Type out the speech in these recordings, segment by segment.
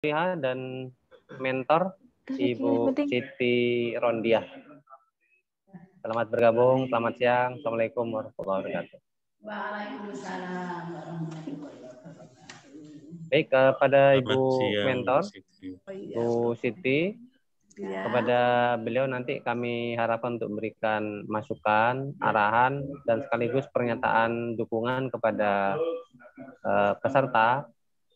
Soliha dan mentor Ibu Siti Rondiah. Selamat bergabung, selamat siang. Assalamualaikum warahmatullahi wabarakatuh. Waalaikumsalam. Baik, kepada Ibu siang, mentor, Bu Bu Siti, kepada beliau nanti kami harapkan untuk memberikan masukan, arahan, dan sekaligus pernyataan dukungan kepada peserta,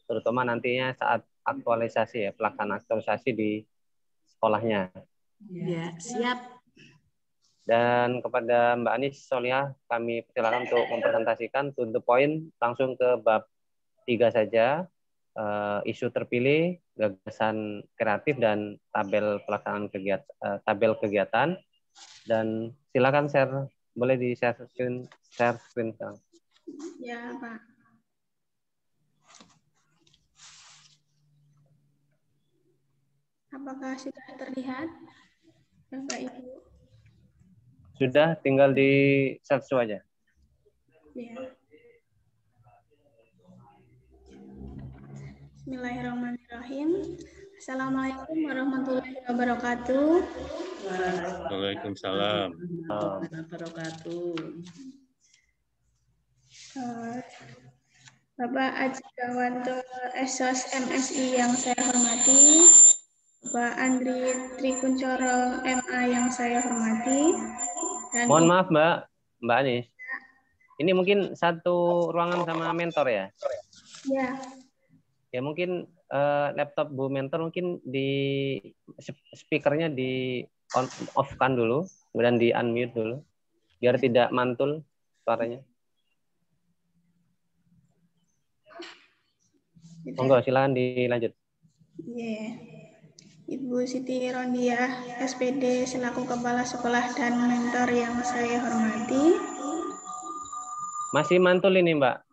terutama nantinya saat aktualisasi ya, pelaksanaan aktualisasi di sekolahnya. Ya, siap. Dan kepada Mbak Anis Soliha, kami persilakan untuk mempresentasikan to the point, langsung ke bab 3 saja, isu terpilih, gagasan kreatif, dan tabel pelaksanaan kegiatan. Dan silakan share, boleh di share screen sekarang. Ya, Pak. Apakah sudah terlihat, Bapak Ibu? Sudah, tinggal di share aja. Ya. Bismillahirrahmanirrahim. Assalamualaikum warahmatullahi wabarakatuh. Waalaikumsalam warahmatullahi wabarakatuh. Bapak Aji Gawanto SOS MSI yang saya hormati, Bapak Andri Trikuncoro MA yang saya hormati, dan mohon maaf Mbak Anis, ini mungkin satu ruangan sama mentor ya? Ya. Ya mungkin laptop Bu mentor mungkin di speakernya di off kan dulu, kemudian di unmute dulu, biar tidak mantul suaranya. Monggo, silakan dilanjut. Yeah. Ibu Siti Rondiah, SPD, selaku Kepala Sekolah dan mentor yang saya hormati. Masih mantul ini, Mbak.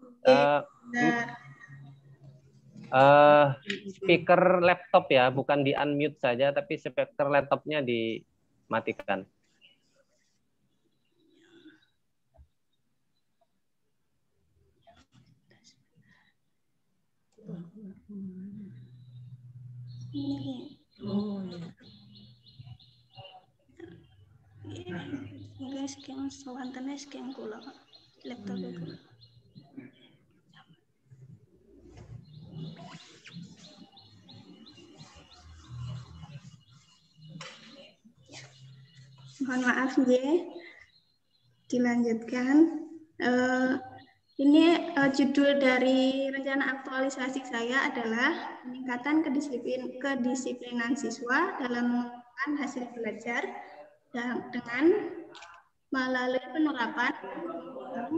Speaker laptop ya, bukan di unmute saja, tapi speaker laptopnya dimatikan. Guys, yang sewantannya sekian kula laptop itu. Mohon maaf ya, dilanjutkan. Ini judul dari rencana aktualisasi saya adalah peningkatan kedisiplinan siswa dalam mengembangkan hasil belajar dengan melalui penerapan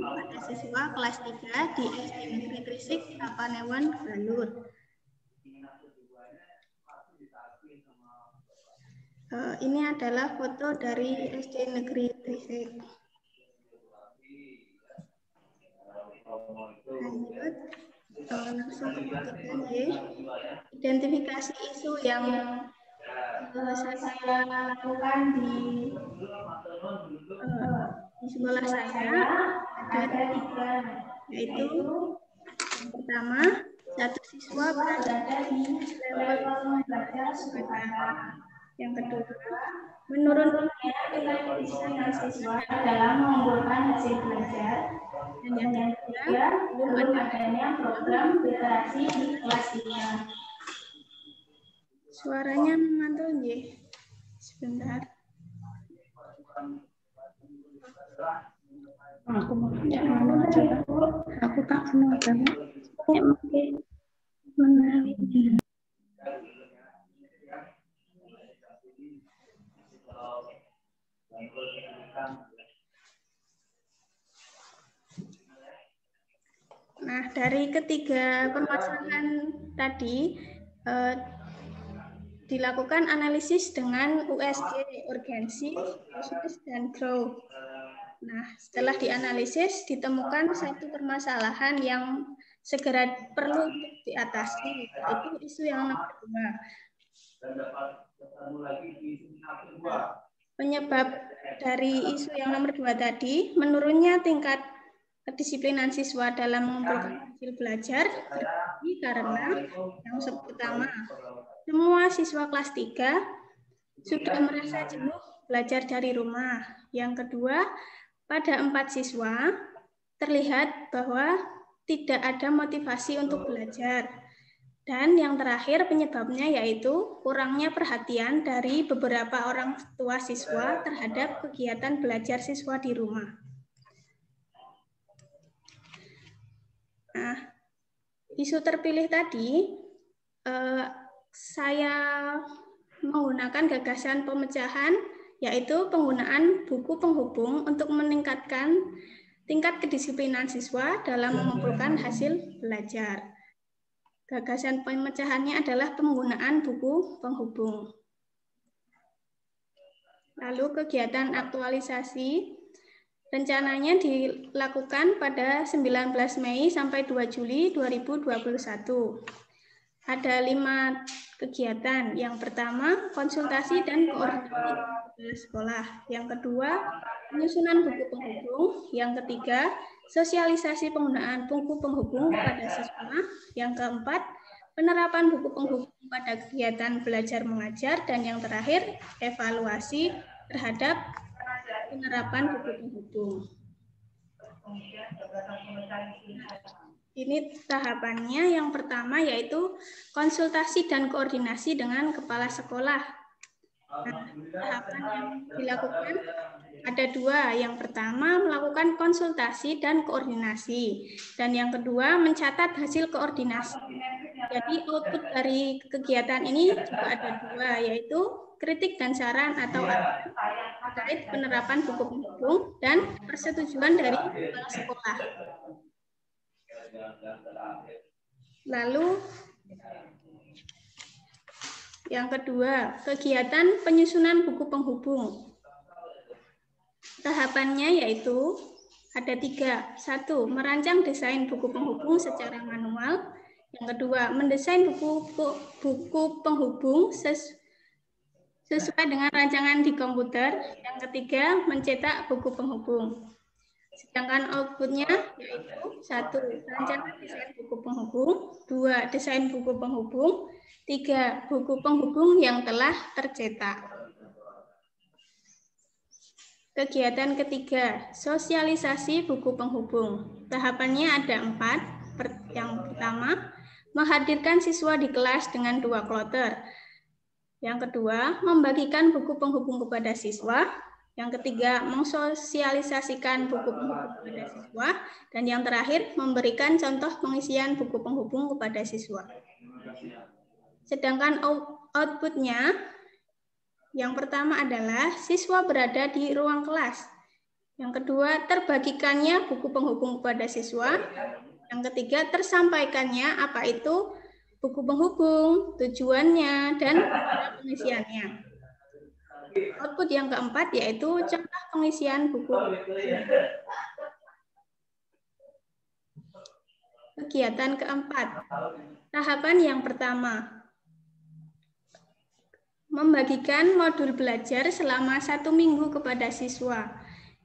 pada siswa kelas 3 di SD Negeri Gresik, Tapanewon, Galur. Ini adalah foto dari SD Negeri Gresik. Lanjut, langsung kemudian ya. Identifikasi isu yang saya lakukan di sekolah saya ada 3, yaitu yang pertama, satu siswa berada di level belajar sementara. Yang kedua, menurunnya nilai bisa siswa dalam mengumpulkan hasil belajar. Dan yang ketiga, belum adanya program literasi di kelas 3. Suaranya mantul ya. Sebentar. Aku mau aja. Aku tak kenal kamu. Ya mungkin menarik. Nah, dari ketiga permasalahan tadi dilakukan analisis dengan USG, urgensi, khusus, dan grow. Nah, setelah dianalisis, ditemukan satu permasalahan yang segera perlu diatasi, yaitu isu yang nomor 2. Penyebab dari isu yang nomor 2 tadi, menurunnya tingkat kedisiplinan siswa dalam mengumpulkan hasil belajar terbagi karena yang pertama, semua siswa kelas 3 sudah merasa jenuh belajar dari rumah. Yang kedua, pada 4 siswa terlihat bahwa tidak ada motivasi untuk belajar. Dan yang terakhir penyebabnya yaitu kurangnya perhatian dari beberapa orang tua siswa terhadap kegiatan belajar siswa di rumah. Nah, isu terpilih tadi, saya menggunakan gagasan pemecahan, yaitu penggunaan buku penghubung untuk meningkatkan tingkat kedisiplinan siswa dalam mengumpulkan hasil belajar. Gagasan pemecahannya adalah penggunaan buku penghubung. Lalu kegiatan aktualisasi rencananya dilakukan pada 19 Mei sampai 2 Juli 2021. Ada 5 kegiatan. Yang pertama, konsultasi dan koordinasi sekolah. Yang kedua, penyusunan buku penghubung. Yang ketiga, sosialisasi penggunaan buku penghubung pada siswa. Yang keempat, penerapan buku penghubung pada kegiatan belajar mengajar. Dan yang terakhir, evaluasi terhadap penerapan buku penghubung. Ini tahapannya. Yang pertama yaitu konsultasi dan koordinasi dengan kepala sekolah. Nah, tahapan yang dilakukan ada 2. Yang pertama melakukan konsultasi dan koordinasi. Dan yang kedua mencatat hasil koordinasi. Jadi output dari kegiatan ini juga ada 2, yaitu kritik dan saran atau terkait penerapan buku penghubung dan persetujuan dari kepala sekolah. Lalu yang kedua, kegiatan penyusunan buku penghubung. Tahapannya yaitu ada 3. 1. Merancang desain buku penghubung secara manual. Yang kedua, mendesain buku penghubung sesuai dengan rancangan di komputer. Yang ketiga, mencetak buku penghubung. Sedangkan outputnya yaitu 1. Rancangan desain buku penghubung, 2. Desain buku penghubung, 3. Buku penghubung yang telah tercetak. Kegiatan ketiga, sosialisasi buku penghubung. Tahapannya ada 4. Yang pertama, menghadirkan siswa di kelas dengan 2 kloter. Yang kedua, membagikan buku penghubung kepada siswa. Yang ketiga, mensosialisasikan buku penghubung kepada siswa. Dan yang terakhir, memberikan contoh pengisian buku penghubung kepada siswa. Sedangkan outputnya, yang pertama adalah siswa berada di ruang kelas. Yang kedua, terbagikannya buku penghubung kepada siswa. Yang ketiga, tersampaikannya apa itu buku penghubung, tujuannya, dan cara pengisiannya. Output yang keempat yaitu contoh pengisian buku. Kegiatan keempat, tahapan yang pertama, membagikan modul belajar selama 1 minggu kepada siswa.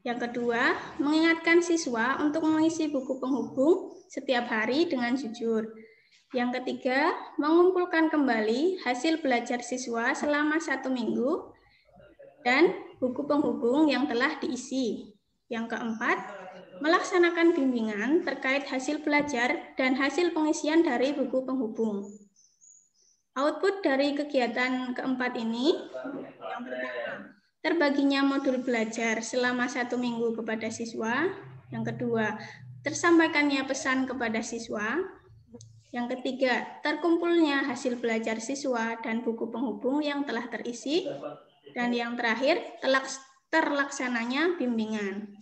Yang kedua, mengingatkan siswa untuk mengisi buku penghubung setiap hari dengan jujur. Yang ketiga, mengumpulkan kembali hasil belajar siswa selama 1 minggu dan buku penghubung yang telah diisi. Yang keempat, melaksanakan bimbingan terkait hasil belajar dan hasil pengisian dari buku penghubung. Output dari kegiatan keempat ini, yang pertama, terbaginya modul belajar selama 1 minggu kepada siswa. Yang kedua, tersampaikannya pesan kepada siswa. Yang ketiga, terkumpulnya hasil belajar siswa dan buku penghubung yang telah terisi. Dan yang terakhir, terlaksananya bimbingan.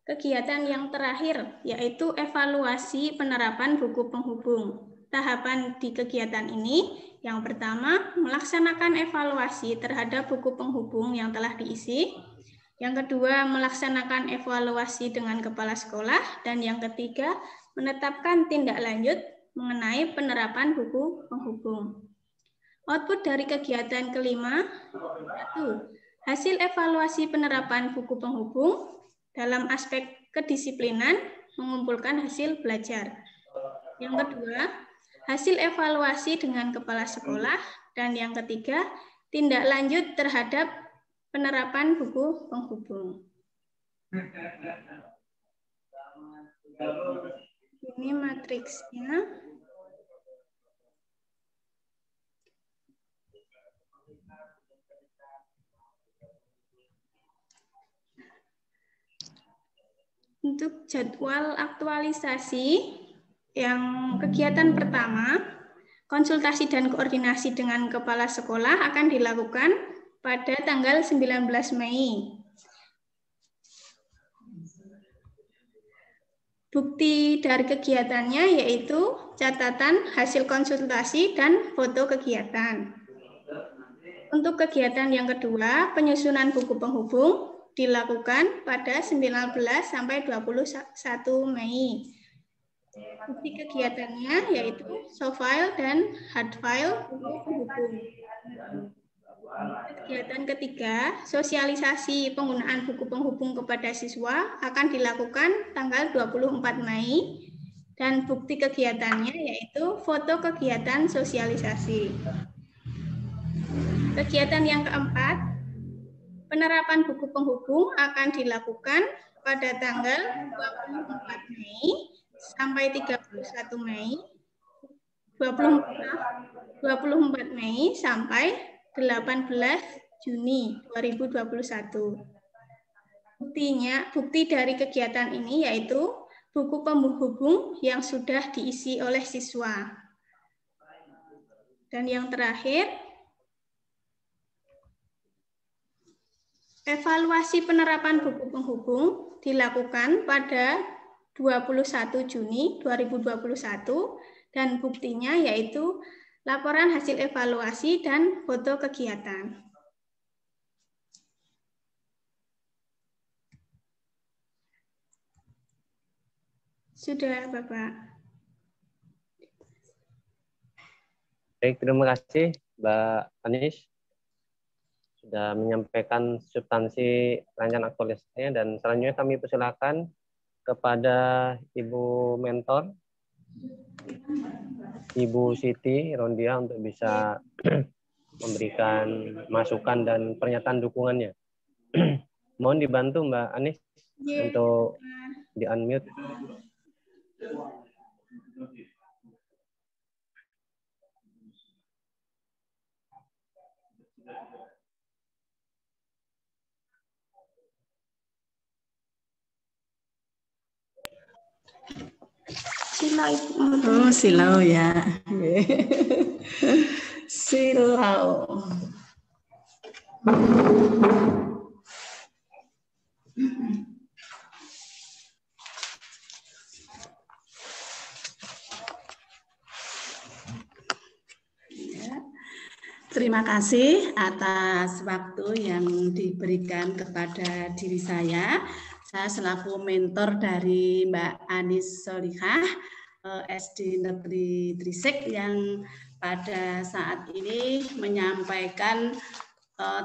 Kegiatan yang terakhir yaitu evaluasi penerapan buku penghubung. Tahapan di kegiatan ini, yang pertama, melaksanakan evaluasi terhadap buku penghubung yang telah diisi. Yang kedua, melaksanakan evaluasi dengan kepala sekolah. Dan yang ketiga, menetapkan tindak lanjut mengenai penerapan buku penghubung. Output dari kegiatan kelima, 1. Hasil evaluasi penerapan buku penghubung. dalam aspek kedisiplinan mengumpulkan hasil belajar. Yang kedua, hasil evaluasi dengan kepala sekolah. Dan yang ketiga, tindak lanjut terhadap penerapan buku penghubung. Ini matriksnya. Untuk jadwal aktualisasi, yang kegiatan pertama, konsultasi dan koordinasi dengan kepala sekolah akan dilakukan pada tanggal 19 Mei. Bukti dari kegiatannya yaitu catatan hasil konsultasi dan foto kegiatan. Untuk kegiatan yang kedua, penyusunan buku penghubung dilakukan pada 19 sampai 21 Mei. Bukti kegiatannya yaitu soft file dan hard file buku penghubung. Kegiatan ketiga, sosialisasi penggunaan buku penghubung kepada siswa akan dilakukan tanggal 24 Mei dan bukti kegiatannya yaitu foto kegiatan sosialisasi. Kegiatan yang keempat, penerapan buku penghubung akan dilakukan pada tanggal 24 Mei sampai 31 Mei, 24 Mei sampai 18 Juni 2021. Bukti dari kegiatan ini yaitu buku penghubung yang sudah diisi oleh siswa. Dan yang terakhir, evaluasi penerapan buku penghubung dilakukan pada 21 Juni 2021 dan buktinya yaitu laporan hasil evaluasi dan foto kegiatan. Sudah, Bapak. Baik, terima kasih Mbak Anis sudah menyampaikan substansi rancangan aktualisasinya, dan selanjutnya kami persilakan kepada Ibu Mentor, Ibu Siti Rondia untuk bisa memberikan masukan dan pernyataan dukungannya. Mohon dibantu Mbak Anis untuk di-unmute. Silau. Oh, silau ya. Silau. Terima kasih atas waktu yang diberikan kepada diri saya. Saya selaku mentor dari Mbak Anis Solihah, SD Negeri Trisek, yang pada saat ini menyampaikan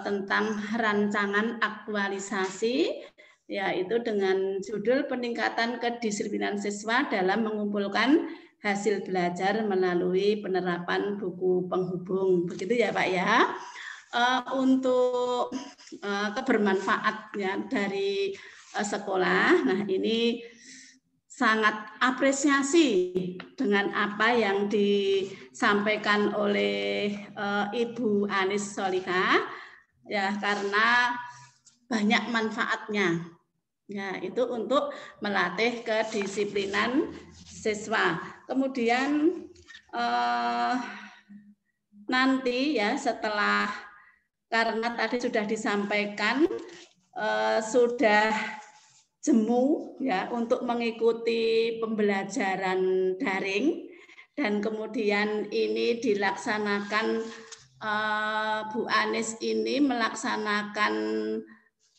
tentang rancangan aktualisasi, yaitu dengan judul peningkatan kedisiplinan siswa dalam mengumpulkan hasil belajar melalui penerapan buku penghubung. Begitu ya Pak ya. Untuk kebermanfaatnya dari sekolah, nah ini sangat apresiasi dengan apa yang disampaikan oleh Ibu Anis Solihah, ya, karena banyak manfaatnya. Ya, itu untuk melatih kedisiplinan siswa. Kemudian nanti ya setelah, karena tadi sudah disampaikan sudah jemu ya untuk mengikuti pembelajaran daring, dan kemudian ini dilaksanakan Bu Anis ini melaksanakan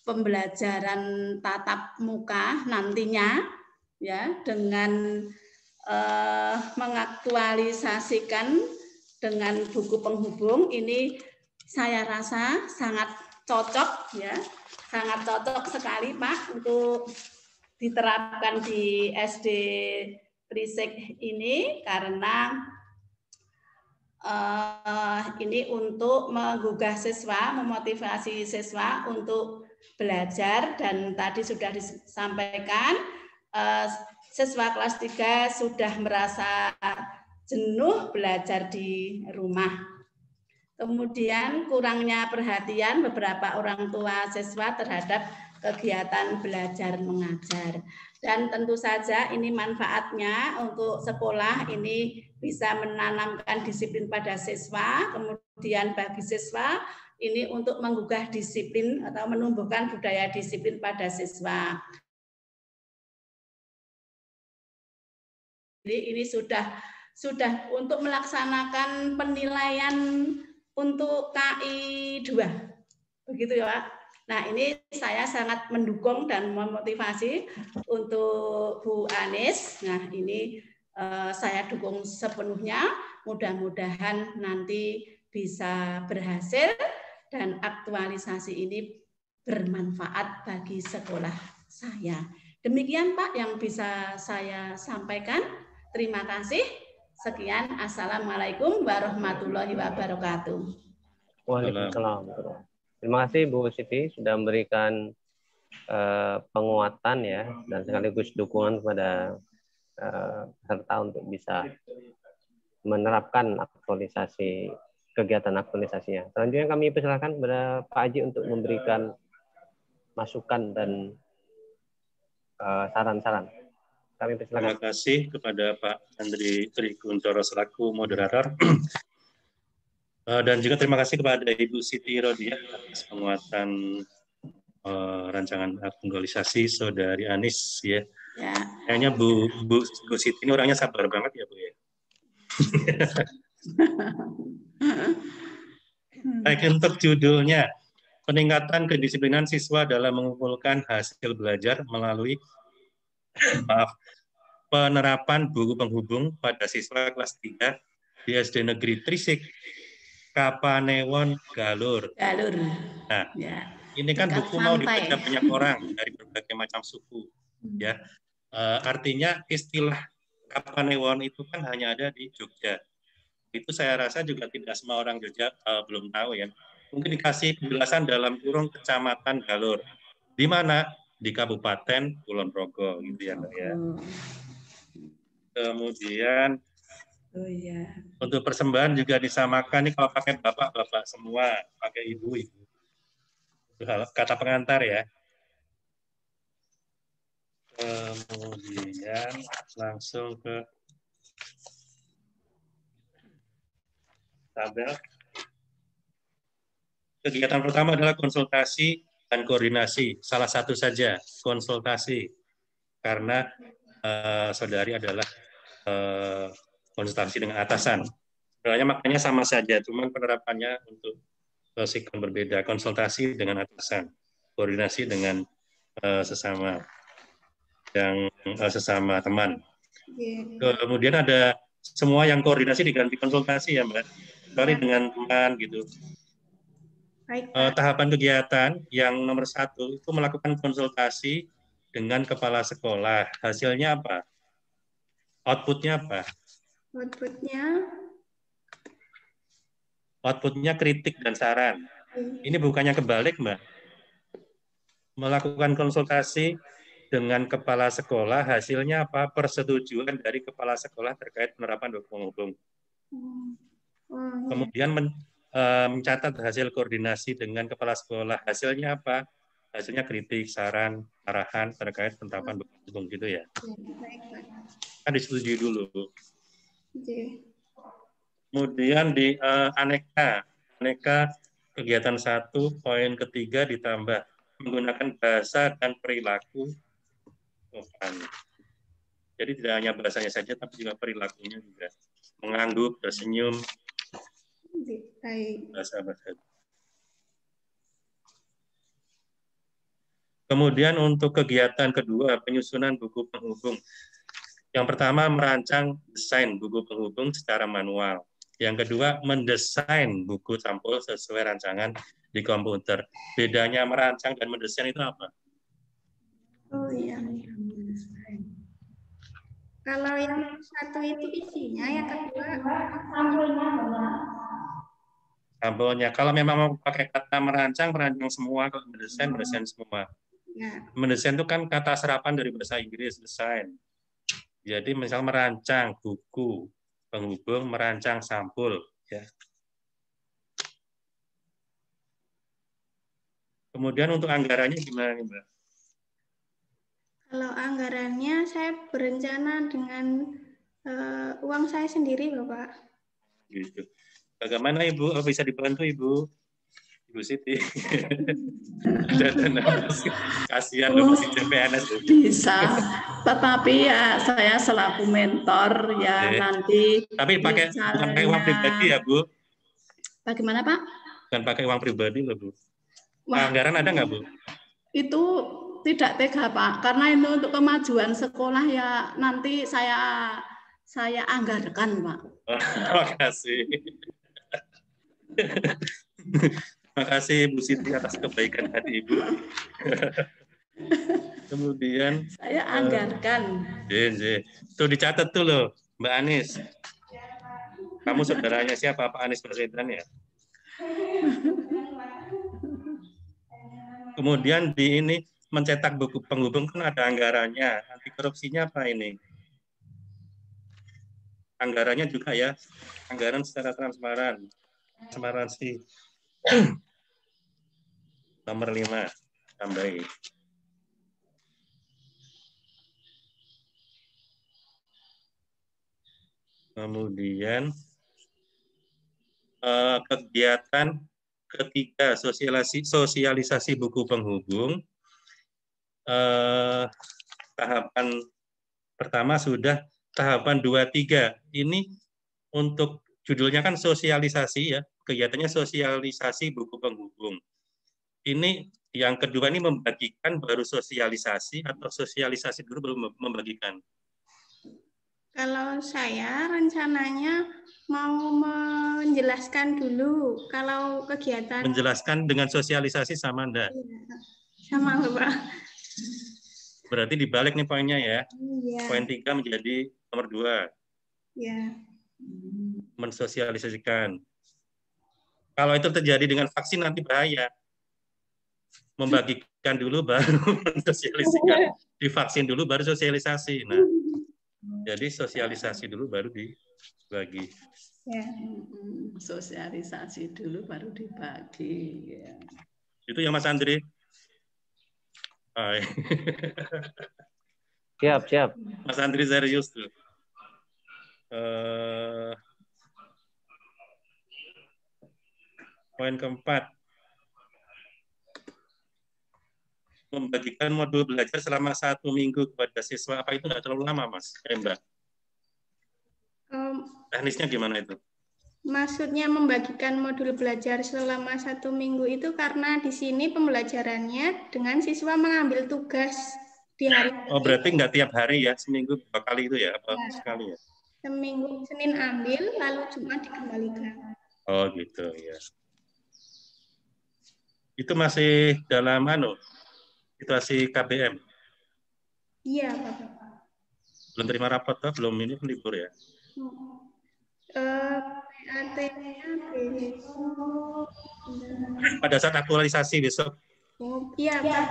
pembelajaran tatap muka nantinya ya dengan mengaktualisasikan dengan buku penghubung. Ini saya rasa sangat cocok ya, sangat cocok sekali Pak untuk diterapkan di SD Trisik ini karena ini untuk menggugah siswa, memotivasi siswa untuk belajar dan tadi sudah disampaikan siswa kelas 3 sudah merasa jenuh belajar di rumah. Kemudian kurangnya perhatian beberapa orang tua siswa terhadap kegiatan belajar mengajar. Dan tentu saja ini manfaatnya untuk sekolah ini bisa menanamkan disiplin pada siswa, kemudian bagi siswa ini untuk menggugah disiplin atau menumbuhkan budaya disiplin pada siswa. Jadi ini sudah untuk melaksanakan penilaian untuk KI 2. Begitu ya, Pak. Nah, ini saya sangat mendukung dan memotivasi untuk Bu Anis. Nah, ini saya dukung sepenuhnya. Mudah-mudahan nanti bisa berhasil dan aktualisasi ini bermanfaat bagi sekolah saya. Demikian Pak yang bisa saya sampaikan. Terima kasih. Sekian. Assalamualaikum warahmatullahi wabarakatuh. Waalaikumsalam. Terima kasih Bu Siti sudah memberikan penguatan ya dan sekaligus dukungan kepada peserta untuk bisa menerapkan aktualisasi kegiatan aktualisasinya. Selanjutnya kami persilakan kepada Pak Haji untuk memberikan masukan dan saran-saran. Kami persilakan. Terima kasih kepada Pak Andri Trikuntoro selaku moderator. Dan juga terima kasih kepada Ibu Siti Rodiah atas penguatan rancangan aktualisasi Saudari Anis ya. Ya. Kayaknya Bu Siti ini orangnya sabar banget ya Bu ya. Baik, untuk judulnya peningkatan kedisiplinan siswa dalam mengumpulkan hasil belajar melalui penerapan buku penghubung pada siswa kelas 3 di SD Negeri Trisik, Kapanewon, Galur. Nah, ya. Ini kan buku mau dibaca banyak orang dari berbagai macam suku, ya. Artinya istilah Kapanewon itu kan hanya ada di Jogja. Itu saya rasa juga tidak semua orang Jogja belum tahu ya. Mungkin dikasih penjelasan dalam kurung Kecamatan Galur. Di mana? Di Kabupaten Kulon Progo, gitu ya, Mbak ya. Kemudian untuk persembahan juga disamakan nih kalau pakai bapak-bapak semua, pakai ibu-ibu. Kata pengantar ya. Kemudian langsung ke tabel. Kegiatan pertama adalah konsultasi dan koordinasi. Salah satu saja, konsultasi. Karena saudari adalah konsultasi dengan atasan. Sebenarnya makanya sama saja, cuman penerapannya untuk sikon berbeda. Konsultasi dengan atasan, koordinasi dengan sesama teman. Kemudian ada semua yang koordinasi diganti konsultasi ya Mbak. Kecuali dengan teman gitu. Tahapan kegiatan yang nomor 1 itu melakukan konsultasi dengan kepala sekolah. Hasilnya apa? Outputnya apa? Outputnya kritik dan saran. Ini bukannya kebalik, Mbak. Melakukan konsultasi dengan kepala sekolah, hasilnya apa? Persetujuan dari kepala sekolah terkait penerapan buku penghubung. Kemudian mencatat hasil koordinasi dengan kepala sekolah. Hasilnya apa? Hasilnya kritik, saran, arahan terkait penerapan buku penghubung gitu ya. Kan disetujui dulu. Kemudian di aneka kegiatan 1 poin ketiga ditambah menggunakan bahasa dan perilaku. Jadi tidak hanya bahasanya saja, tapi juga perilakunya juga. Mengangguk, tersenyum. Bahasa-bahasa. Kemudian untuk kegiatan kedua, penyusunan buku penghubung. Yang pertama, merancang desain buku penghubung secara manual. Yang kedua, mendesain buku sampul sesuai rancangan di komputer. Bedanya merancang dan mendesain itu apa? Oh iya. Kalau yang satu itu isinya, yang kedua sampelnya. Kalau memang mau pakai kata merancang, merancang semua. Kalau mendesain, mendesain semua. ya. Mendesain itu kan kata serapan dari bahasa Inggris, desain. Jadi misal merancang buku, penghubung, merancang sampul. Ya. Kemudian untuk anggarannya gimana nih, Mbak? Kalau anggarannya saya berencana dengan uang saya sendiri, Bapak. Gitu. Bagaimana Ibu? Oh, bisa dibantu Ibu? Ibu Siti. Ada dana kasihan loh masih CPNS. Bisa, tetapi ya saya selaku mentor ya nanti. Tapi bukan pakai uang pribadi ya Bu? Bagaimana Pak? Bukan pakai uang pribadi loh Bu. Anggaran ada nggak Bu? Itu tidak tega Pak, karena itu untuk kemajuan sekolah ya nanti saya anggarkan Pak. Terima kasih. Terima kasih Bu Siti atas kebaikan hati Ibu. Kemudian saya anggarkan. Tuh dicatat tuh loh, Mbak Anies. Kamu saudaranya siapa? Pak Anies Baswedan ya? Kemudian di ini mencetak buku penghubung kan ada anggarannya. Anti korupsinya apa ini? Anggarannya juga ya. Anggaran secara transparan. Transparansi. Nomor 5. Tambahin. Kemudian kegiatan ketiga sosialisasi buku penghubung. Tahapan pertama sudah, tahapan 2-3 ini untuk judulnya kan sosialisasi ya, kegiatannya sosialisasi buku penghubung. Ini yang kedua ini membagikan baru sosialisasi atau sosialisasi dulu baru membagikan? Kalau saya rencananya mau menjelaskan dulu kalau kegiatan. Menjelaskan dengan sosialisasi sama enggak? Sama Bapak. Berarti dibalik nih poinnya ya. Iya. Poin 3 menjadi nomor 2. Ya. Mensosialisasikan. Kalau itu terjadi dengan vaksin nanti bahaya. Membagikan dulu baru mensosialisasikan. Divaksin dulu baru sosialisasi. Nah, jadi sosialisasi dulu baru dibagi. Ya. Sosialisasi dulu baru dibagi. Ya. Itu ya Mas Andri. Siap. Mas Andri serius tuh. Poin keempat. Membagikan modul belajar selama 1 minggu kepada siswa. Apa itu nggak terlalu lama, Mas? Mbak? Teknisnya gimana itu? Maksudnya membagikan modul belajar selama 1 minggu itu karena di sini pembelajarannya dengan siswa mengambil tugas di hari. Oh, berarti nggak tiap hari ya, seminggu 2 kali itu ya, apa sekali ya? Seminggu Senin ambil, lalu Jumat dikembalikan. Oh gitu ya. Itu masih dalam situasi KBM? Iya, Bapak. Belum terima rapot, belum, ini libur ya? PAT-nya besok. Pada saat aktualisasi besok? Oh, iya, Pak.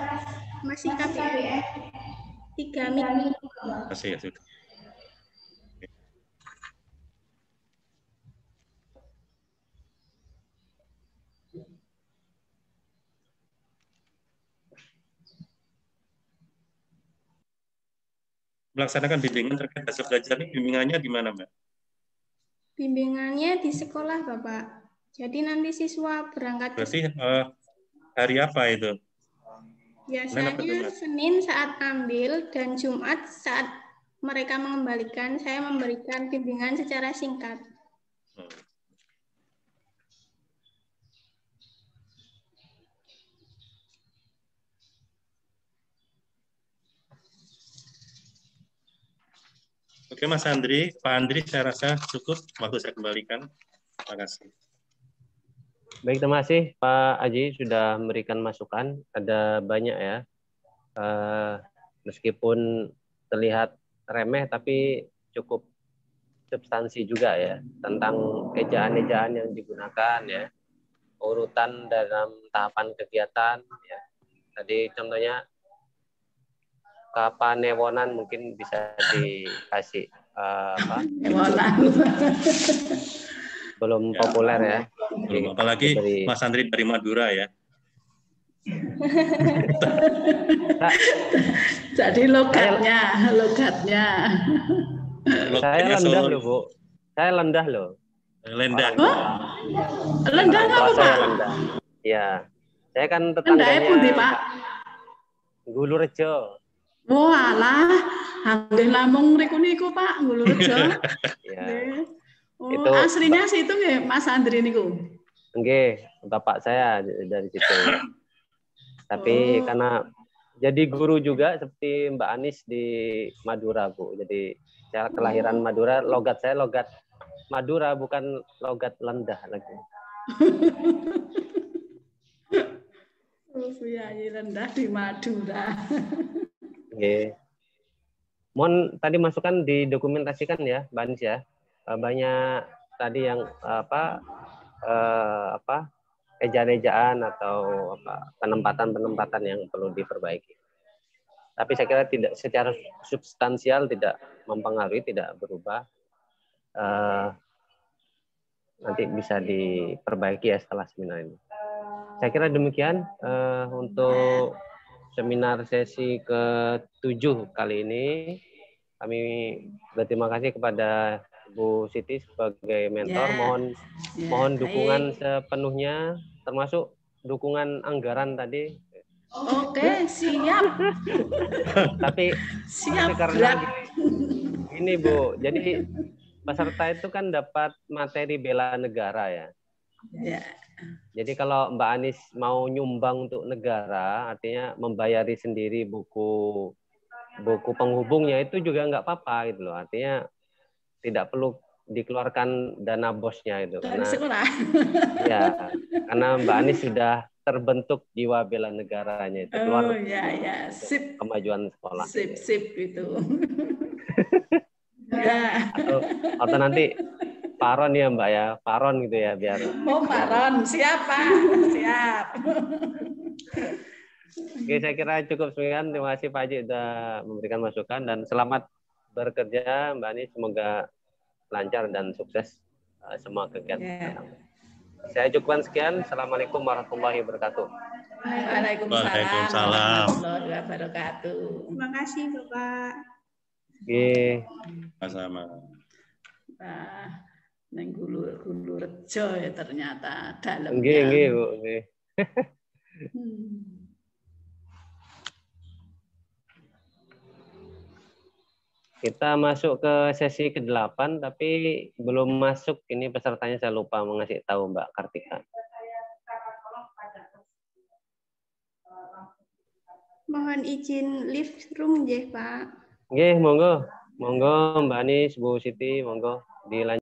Masih KBM. 3 minggu. Masih ya, sudah. Melaksanakan bimbingan terkait hasil belajar ini, bimbingannya di mana, Mbak? Bimbingannya di sekolah, Bapak. Jadi nanti siswa berangkat. Berarti hari apa itu? Biasanya Senin saat ambil dan Jumat saat mereka mengembalikan, saya memberikan bimbingan secara singkat. Oke Mas Andri, Pak Andri saya rasa cukup, waktu saya kembalikan. Terima kasih. Baik, terima kasih Pak Aji sudah memberikan masukan. Ada banyak ya. Meskipun terlihat remeh, tapi cukup substansi juga ya tentang ejaan-ejaan yang digunakan ya, urutan dalam tahapan kegiatan ya. Tadi contohnya kapanewonan mungkin bisa dikasih apa? Belum populer ya. Belum, apalagi Mas Andri dari Madura ya. Jadi logatnya. Saya lendah loh, Bu. Saya lendah loh. Lendah. Lendah apa, Pak? Lendah. Ya. Saya kan tetangganya Pak? Gulurejo. Walah, hanggih Lampung niku Pak, Gulurejo. Ya. Itu aslinya situ nggih Mas Andri niku. Nggih, bapak saya dari situ. Tapi karena jadi guru juga seperti Mbak Anis di Madura, Bu. Jadi saya kelahiran Madura, logat saya logat Madura, bukan logat lendah lagi. Penyanyi rendah di Madura. Oke. Mohon tadi masukan didokumentasikan ya, Mbak Anis ya. Banyak tadi yang ejaan-ejaan atau penempatan yang perlu diperbaiki. Tapi saya kira tidak secara substansial tidak mempengaruhi, tidak berubah. Nanti bisa diperbaiki ya setelah seminar ini. Saya kira demikian untuk seminar sesi ke-7 kali ini. Kami berterima kasih kepada Bu Siti sebagai mentor. Mohon dukungan sepenuhnya, termasuk dukungan anggaran tadi. Oke, siap. Tapi karena ini Bu, jadi peserta itu kan dapat materi bela negara ya. Ya. Jadi kalau Mbak Anis mau nyumbang untuk negara, artinya membayari sendiri buku penghubungnya itu juga nggak apa-apa gitu loh. Artinya tidak perlu dikeluarkan dana bosnya itu. Karena Mbak Anis sudah terbentuk jiwa bela negaranya itu keluar. Sip. Kemajuan sekolah. Sip itu. Atau nanti Paron ya Mbak ya, Paron gitu ya biar. Paron, siapa? Siap. Oke, saya kira cukup sekian. Terima kasih Pak Haji sudah memberikan masukan dan selamat bekerja Mbak Anis. Semoga lancar dan sukses semua kegiatan. Saya cukupkan sekian. Assalamualaikum warahmatullahi wabarakatuh. Waalaikumsalam warahmatullahi wabarakatuh. Terima kasih Bapak. Oke. Sama-sama. Neng Gulurejo ya ternyata dalamnya. Nggih, Bu. Nggih. Kita masuk ke sesi ke-8, tapi belum masuk. Ini pesertanya saya lupa mengasih tahu Mbak Kartika. Mohon izin lift room, Pak. Nggih, monggo. Monggo Mbak Anis, Bu Siti, monggo dilanjut.